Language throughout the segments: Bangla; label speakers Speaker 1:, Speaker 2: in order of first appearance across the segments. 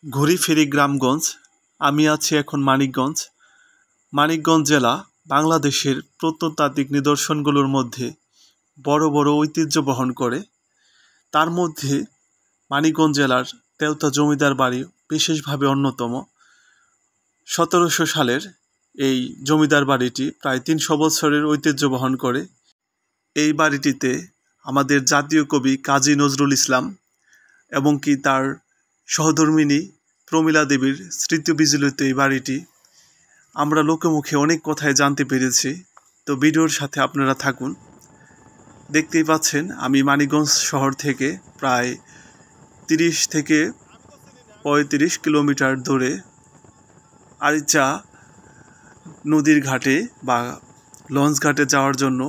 Speaker 1: ঘুরি ফিরি গ্রামগঞ্জ। আমি আছি এখন মানিকগঞ্জ। মানিকগঞ্জ জেলা বাংলাদেশের প্রত্নতাত্ত্বিক নিদর্শনগুলোর মধ্যে বড় বড় ঐতিহ্য বহন করে। তার মধ্যে মানিকগঞ্জ জেলার তেওতা জমিদার বাড়ি বিশেষভাবে অন্যতম। 1700 সালের এই জমিদার বাড়িটি প্রায় 300 বছরের ঐতিহ্য বহন করে। এই বাড়িটিতে আমাদের জাতীয় কবি কাজী নজরুল ইসলাম এবং কি তার সহধর্মিণী প্রমীলা দেবীর স্মৃতি বিজড়িত এই বাড়িটি। আমরা লোকমুখে অনেক কথাই জানতে পেরেছি। তো ভিডিওর সাথে আপনারা থাকুন। দেখতেই পাচ্ছেন আমি মানিকগঞ্জ শহর থেকে প্রায় 30 থেকে 35 কিলোমিটার দূরে আরিচা নদীর ঘাটে বা লঞ্চ ঘাটে যাওয়ার জন্য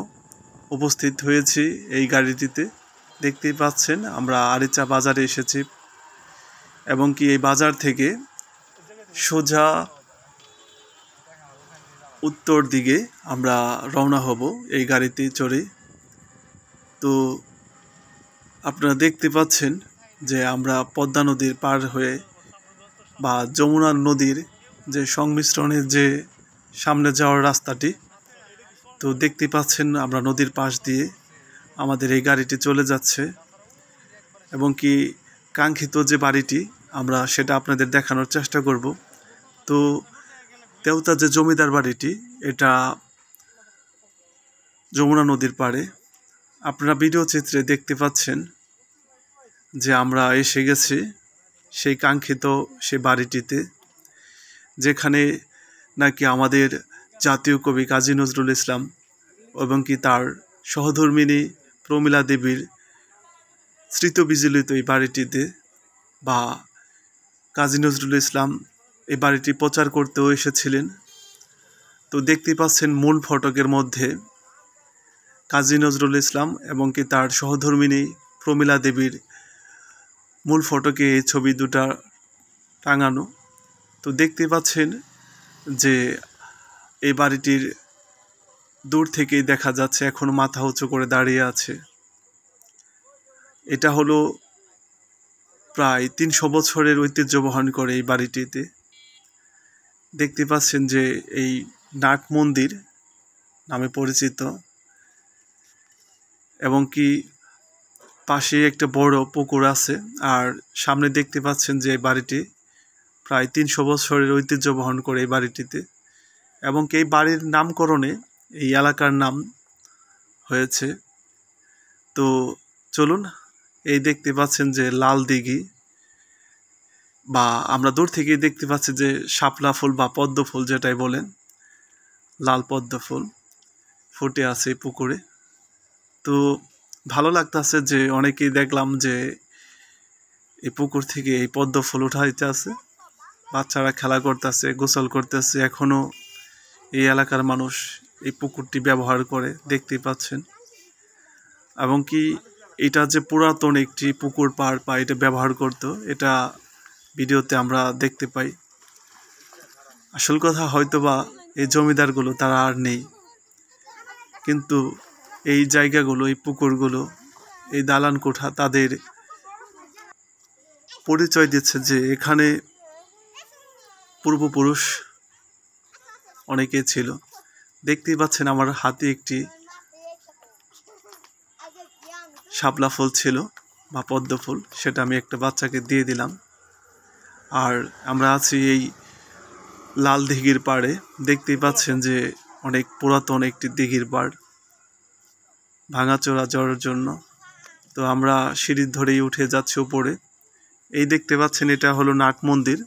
Speaker 1: উপস্থিত হয়েছি এই গাড়িটিতে। দেখতেই পাচ্ছেন আমরা আরিচা বাজারে এসেছি এবং কি এই বাজার থেকে সোজা উত্তর দিকে আমরা রওনা হব এই গাড়িতে চড়ে। তো আপনারা দেখতে পাচ্ছেন যে আমরা পদ্মা নদীর পার হয়ে বা যমুনা নদীর যে সংমিশ্রণের যে সামনে যাওয়ার রাস্তাটি, তো দেখতে পাচ্ছেন আমরা নদীর পাশ দিয়ে আমাদের এই গাড়িটি চলে যাচ্ছে এবং কি কাঙ্ক্ষিত যে বাড়িটি আমরা সেটা আপনাদের দেখানোর চেষ্টা করব। তো তেওতা যে জমিদার বাড়িটি, এটা যমুনা নদীর পাড়ে। আপনারা ভিডিও চিত্রে দেখতে পাচ্ছেন যে আমরা এসে গেছি সেই কাঙ্ক্ষিত সেই বাড়িটিতে, যেখানে নাকি আমাদের জাতীয় কবি কাজী নজরুল ইসলাম এবং কি তার সহধর্মিণী প্রমীলা দেবীর স্মৃতি বিজড়িত এই বাড়িটিতে বা কাজী নজরুল ইসলাম এই বাড়িটি প্রচার করতেও এসেছিলেন। তো দেখতে পাচ্ছেন মূল ফটকের মধ্যে কাজী নজরুল ইসলাম এবং কি তার সহধর্মিণী প্রমীলা দেবীর মূল ফটকে এই ছবি দুটা টাঙানো। তো দেখতে পাচ্ছেন যে এই বাড়িটির দূর থেকেই দেখা যাচ্ছে এখনো মাথা উঁচু করে দাঁড়িয়ে আছে। এটা হলো প্রায় 300 বছরের ঐতিহ্য বহন করে এই বাড়িটিতে। দেখতে পাচ্ছেন যে এই নাট মন্দির নামে পরিচিত এবং কি পাশে একটা বড় পুকুর আছে। আর সামনে দেখতে পাচ্ছেন যে বাড়িটি প্রায় 300 বছরের ঐতিহ্য বহন করে এই বাড়িটিতে এবং কি এই বাড়ির নামকরণে এই এলাকার নাম হয়েছে। তো চলুন, এই দেখতে পাচ্ছেন যে লাল দিঘি বা আমরা দূর থেকেই দেখতে পাচ্ছি যে শাপলা ফুল বা পদ্ম ফুল যেটাই বলেন, লাল পদ্ম ফুল ফুটে আছে এই পুকুরে। তো ভালো লাগতেছে যে অনেকেই দেখলাম যে এই পুকুর থেকে এই পদ্ম ফুল উঠাইতে আছে, বাচ্চারা খেলা করতেছে, গোসল করতেছে। এখনো এই এলাকার মানুষ এই পুকুরটি ব্যবহার করে, দেখতেই পাচ্ছেন। এবং কি এটা যে পুরাতন একটি পুকুর পাড় বা এটা ব্যবহার করতো, এটা ভিডিওতে আমরা দেখতে পাই। আসল কথা হয়তোবা এই জমিদারগুলো তারা আর নেই, কিন্তু এই জায়গাগুলো, এই পুকুরগুলো, এই দালান কোঠা তাদের পরিচয় দিচ্ছে যে এখানে পূর্বপুরুষ অনেকে ছিল। দেখতেই পাচ্ছেন আমার হাতে একটি শাপলা ফুল ছিল বা পদ্ম ফুল, সেটা আমি একটা বাচ্চাকে দিয়ে দিলাম। আর আমরা আছি এই লাল দিঘির পাড়ে। দেখতেই পাচ্ছেন যে অনেক পুরাতন একটি দিঘির পাড়, ভাঙাচোরা যাওয়ার জন্য। তো আমরা সিঁড়ি ধরেই উঠে যাচ্ছি উপরে। এই দেখতে পাচ্ছেন এটা হলো নাট মন্দির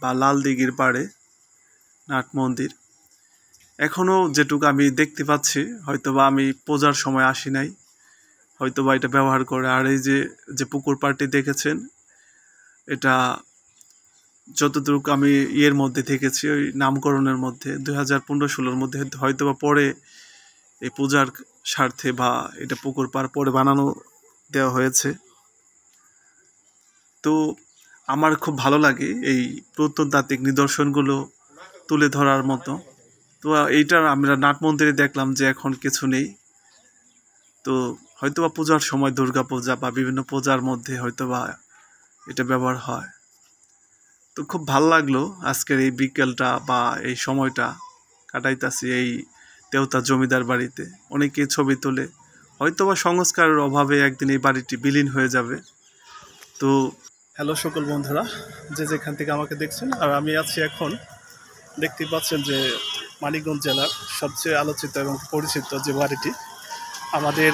Speaker 1: বা লাল দিঘির পাড়ে নাট মন্দির। এখনও যেটুকু আমি দেখতে পাচ্ছি, হয়তোবা আমি পূজার সময় আসি নাই, হয়তোবা এটা ব্যবহার করে। আর এই যে পুকুর পাড়টি দেখেছেন, এটা যতটুকু আমি ইয়ের মধ্যে দেখেছি, ওই নামকরণের মধ্যে 2015-16 মধ্যে হয়তোবা পরে এই পূজার স্বার্থে বা এটা পুকুর পাড় পরে বানানো দেওয়া হয়েছে। তো আমার খুব ভালো লাগে এই প্রত্নতাত্ত্বিক নিদর্শনগুলো তুলে ধরার মতো। তো এইটার আমরা নাট মন্দিরে দেখলাম যে এখন কিছু নেই। তো হয়তোবা পূজার সময়, দুর্গা পূজা বা বিভিন্ন পূজার মধ্যে হয়তোবা এটা ব্যবহার হয়। তো খুব ভালো লাগলো আজকের এই বিকেলটা বা এই সময়টা কাটাইতাছি এই তেওতা জমিদার বাড়িতে। অনেকে ছবি তোলে, হয়তোবা সংস্কারের অভাবে একদিন এই বাড়িটি বিলীন হয়ে যাবে। তো হ্যালো সকল বন্ধুরা, যে যেখান থেকে আমাকে দেখছেন, আর আমি আছি এখন, দেখতে পাচ্ছেন যে মানিকগঞ্জ জেলার সবচেয়ে আলোচিত এবং পরিচিত যে বাড়িটি, আমাদের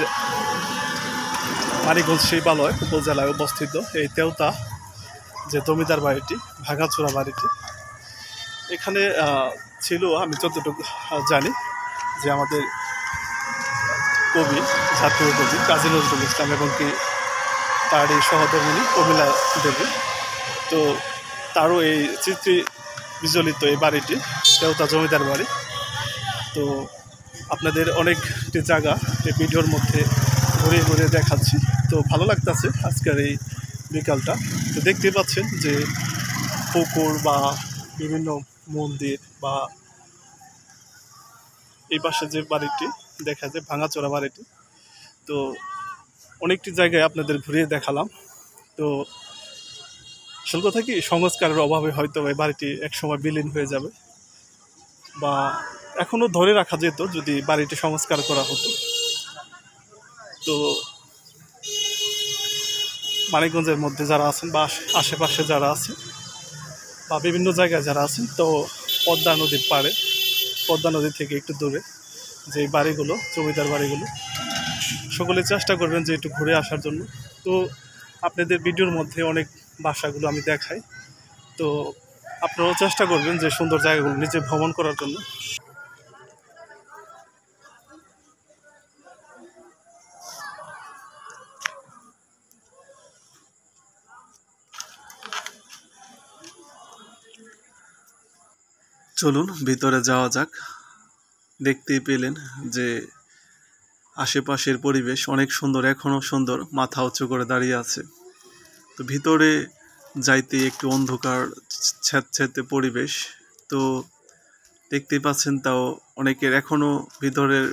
Speaker 1: মানিকগঞ্জ শিবালয় উপজেলায় অবস্থিত এই তেওতা যে জমিদার বাড়িটি, ভাঙাচোরা বাড়িটি। এখানে ছিল, আমি যতটুকু জানি, যে আমাদের কবি, জাতীয় কবি কাজী নজরুল ইসলাম এবং কি তার এই সহধর্মিণী কমলা দেবী। তো তারও এই চিত্রে বিজলিত এই বাড়িটি তেওতা জমিদার বাড়ি। তো আপনাদের অনেকটি জায়গা এই ভিডিওর মধ্যে ঘুরিয়ে ঘুরিয়ে দেখাচ্ছি। তো ভালো লাগতেছে আজকের এই বিকালটা। তো দেখতে পাচ্ছেন যে পুকুর বা বিভিন্ন মন্দির বা এই পাশে যে বাড়িটি দেখা যায় ভাঙাচোরা বাড়িটি, তো অনেকটি জায়গায় আপনাদের ঘুরিয়ে দেখালাম। তো আসল কথা কি, সংস্কারের অভাবে হয়তো এই বাড়িটি একসময় বিলীন হয়ে যাবে, বা এখনো ধরে রাখা যেত যদি বাড়িটি সংস্কার করা হতো। তো মানিকগঞ্জের মধ্যে যারা আছেন বা আশেপাশে যারা আছে বা বিভিন্ন জায়গায় যারা আছেন, তো পদ্মা নদীর পাড়ে, পদ্মা নদী থেকে একটু দূরে যে বাড়িগুলো, জমিদার বাড়িগুলো, সকলে চেষ্টা করবেন যে একটু ঘুরে আসার জন্য। তো আপনাদের ভিডিওর মধ্যে অনেক বাসাগুলো আমি দেখাই, তো আপনারাও চেষ্টা করবেন যে সুন্দর জায়গাগুলো নিজে ভ্রমণ করার জন্য। চলুন ভিতরে যাওয়া যাক। দেখতেই পেলেন যে আশেপাশের পরিবেশ অনেক সুন্দর, এখনও সুন্দর, মাথা উঁচু করে দাঁড়িয়ে আছে। তো ভিতরে যাইতে একটু অন্ধকার স্যাঁতস্যাঁতে পরিবেশ। তো দেখতেই পাচ্ছেন, তাও অনেকের এখনও ভিতরের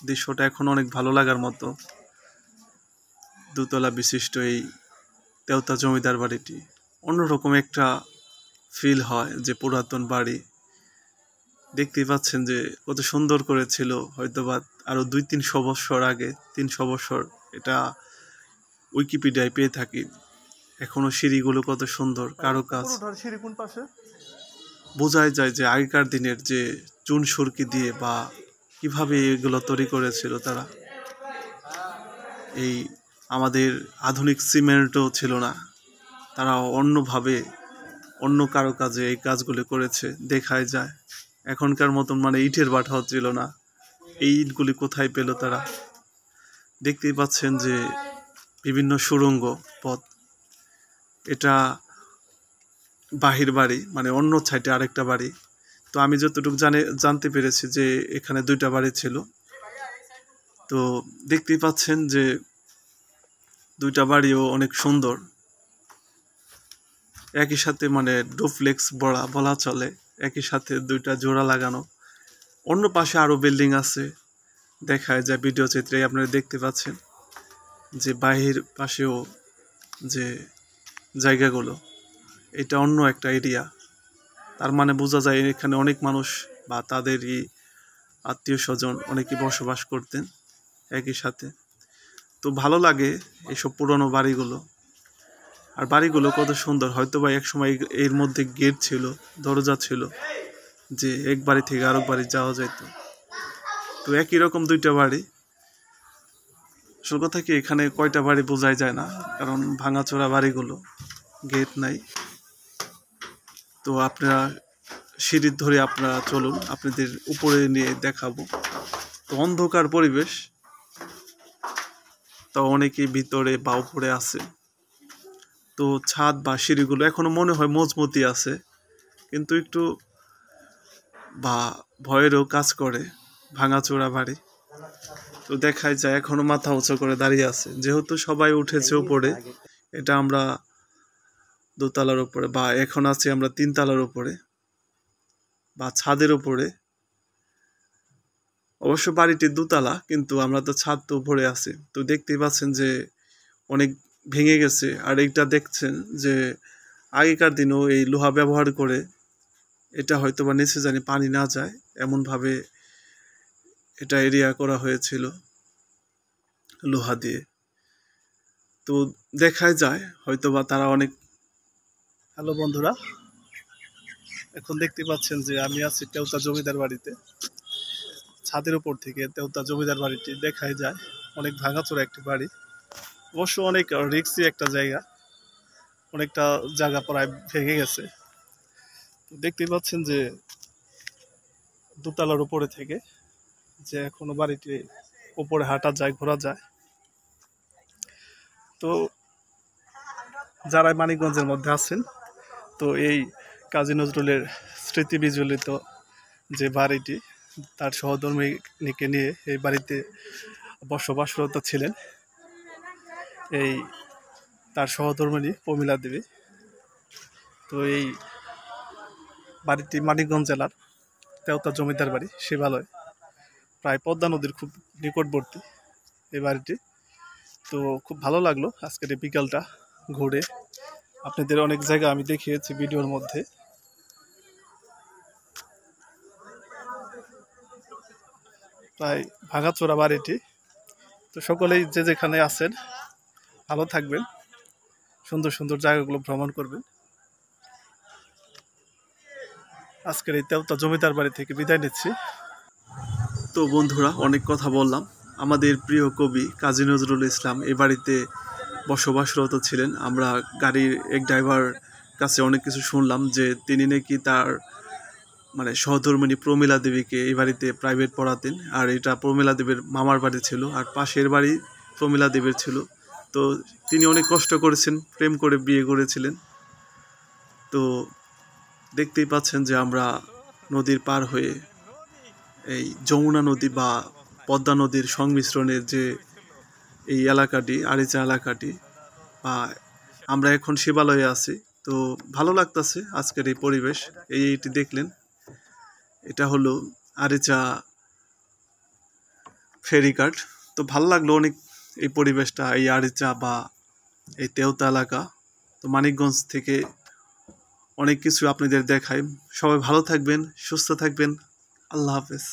Speaker 1: দৃশ্যটা এখন অনেক ভালো লাগার মতো। দোতলা বিশিষ্ট এই তেওতা জমিদার বাড়িটি অন্যরকম একটা ফিল হয়, যে পুরাতন বাড়ি। দেখতেই পাচ্ছেন যে কত সুন্দর করেছিল, হয়তোবা আরো 200-300 বছর আগে, 300 বছর, এটা উইকিপিডিয়ায় পেয়ে থাকি। এখনো সিঁড়িগুলো কত সুন্দর কারুকাজ, বোঝাই যায় যে আগেকার দিনের যে চুন সুরকি দিয়ে বা কিভাবে এগুলো তৈরি করেছিল তারা। এই আমাদের আধুনিক সিমেন্টও ছিল না, তারা অন্যভাবে অন্য কারুকাজে এই কাজগুলো করেছে, দেখাই যায়। এখনকার মতন মানে ইটের বাটাও ছিল না, এই ইটগুলি কোথায় পেল তারা। দেখতেই পাচ্ছেন যে বিভিন্ন সুড়ঙ্গ পথ। এটা বাহির বাড়ি, মানে অন্য সাইডে আরেকটা বাড়ি। তো আমি যতটুকু জানতে পেরেছি যে এখানে 2টা বাড়ি ছিল। তো দেখতেই পাচ্ছেন যে 2টা বাড়িও অনেক সুন্দর, একই সাথে মানে ডুপ্লেক্স বলা চলে, একই সাথে 2টা জোড়া লাগানো। অন্য পাশে আরো বিল্ডিং আছে, দেখা যায় ভিডিও চিত্রে আপনারা দেখতে পাচ্ছেন যে বাহির পাশেও যে জায়গাগুলো, এটা অন্য একটা এরিয়া। তার মানে বোঝা যায় এখানে অনেক মানুষ বা তাদেরই আত্মীয় স্বজন অনেকেই বসবাস করতেন একই সাথে। তো ভালো লাগে এইসব পুরনো বাড়িগুলো। আর বাড়িগুলো কত সুন্দর, হয়তো বা একসময় এর মধ্যে গেট ছিল, দরজা ছিল, যে এক বাড়ি থেকে আরেক বাড়ি যাওয়া যেত। তো একই রকম 2টা বাড়ি। আসল কথা কি, এখানে কয়টা বাড়ি বোঝাই যায় না, কারণ ভাঙাচোরা বাড়িগুলো, গেট নাই। তো আপনারা সিঁড়ির ধরে আপনারা চলুন, আপনাদের উপরে নিয়ে দেখাবো। তো অন্ধকার পরিবেশ, তো অনেকেই ভিতরে বা উপরে আছে। তো ছাদ বা সিঁড়িগুলো এখনো মনে হয় মজবুতি আছে, কিন্তু একটু বা ভয়েরও কাজ করে, ভাঙাচোরা বাড়ি। তো দেখাই যায় এখনো মাথা উঁচু করে দাঁড়িয়ে আছে, যেহেতু সবাই উঠেছে উপরে। এটা আমরা 2তলার উপরে, বা এখন আছি আমরা 3তলার উপরে বা ছাদের উপরে। অবশ্য বাড়িটি 2তলা, কিন্তু আমরা তো ছাদ তো উপরে আছি। তো দেখতেই পাচ্ছেন যে অনেক ভেঙে গেছে। আর এইটা দেখছেন যে আগেকার দিনেও এই লোহা ব্যবহার করে এটা হয়তো বা নিচে জানি পানি না যায় এমনভাবে এটা এরিয়া করা হয়েছিল লোহা দিয়ে। তো দেখাই যায় হয়তো বা তারা অনেক। হ্যালো বন্ধুরা, এখন দেখতে পাচ্ছেন যে আমি আছি তেওতা জমিদার বাড়িতে। ছাদের উপর থেকে তেওতা জমিদার বাড়িটি দেখাই যায়। অনেক ভাঙাচোরা একটি বাড়ি, অবশ্য অনেক রিস্কি একটা জায়গা, অনেকটা জায়গা প্রায় ভেঙে গেছে। দেখতেই পাচ্ছেন যে দোতলার উপরে থেকে যে এখনো বাড়িটি উপরে হাঁটা যায়, ঘোরা যায়। তো যারা মানিকগঞ্জের মধ্যে আছেন, তো এই কাজী নজরুলের স্মৃতি বিজড়িত যে বাড়িটি, তার সহধর্মিণীকে নিয়ে এই বাড়িতে বসবাসরত ছিলেন এই তার সহধর্মিণী প্রমীলা দেবী। তো এই বাড়িটি মানিকগঞ্জ জেলার তেওতা জমিদার বাড়ি, শিবালয়, প্রায় পদ্মা নদীর খুব নিকটবর্তী এই বাড়িটি। তো খুব ভালো লাগলো আজকের এই বিকালটা ঘুরে। আপনাদের অনেক জায়গা আমি দেখিয়েছি ভিডিওর মধ্যে। প্রায় ভাঙাচোরা বাড়িটি। তো সকলেই যে যেখানে আছেন ভালো থাকবেন, সুন্দর সুন্দর জায়গাগুলো ভ্রমণ করবেন। আজকের এই তেওতা জমিদার বাড়ি থেকে বিদায় নিচ্ছি। তো বন্ধুরা, অনেক কথা বললাম। আমাদের প্রিয় কবি কাজী নজরুল ইসলাম এই বাড়িতে বসবাসরত ছিলেন। আমরা গাড়ির এক ড্রাইভার কাছে অনেক কিছু শুনলাম যে তিনি নাকি তার সহধর্মিণী প্রমীলা দেবীকে এই বাড়িতে প্রাইভেট পড়াতেন, আর এটা প্রমীলা দেবীর মামার বাড়ি ছিল, আর পাশের বাড়ি প্রমীলা দেবীর ছিল। তো তিনি অনেক কষ্ট করেছেন, প্রেম করে বিয়ে করেছিলেন। তো দেখতেই পাচ্ছেন যে আমরা নদীর পার হয়ে এই যমুনা নদী বা পদ্মা নদীর সংমিশ্রণের যে এই এলাকাটি, আরিচা এলাকাটি, বা আমরা এখন শিবালয়ে আছি। তো ভালো লাগতেছে আজকের এই পরিবেশ। এইটি দেখলেন, এটা হলো আরিচা ফেরিঘাট। তো ভালো লাগলো অনেক এই পরিবেশটা, এই আরিচা বা এই তেওতা এলাকা। তো মানিকগঞ্জ থেকে অনেক কিছু আপনাদের দেখাই। সবাই ভালো থাকবেন, সুস্থ থাকবেন। আল্লাহ হাফেজ।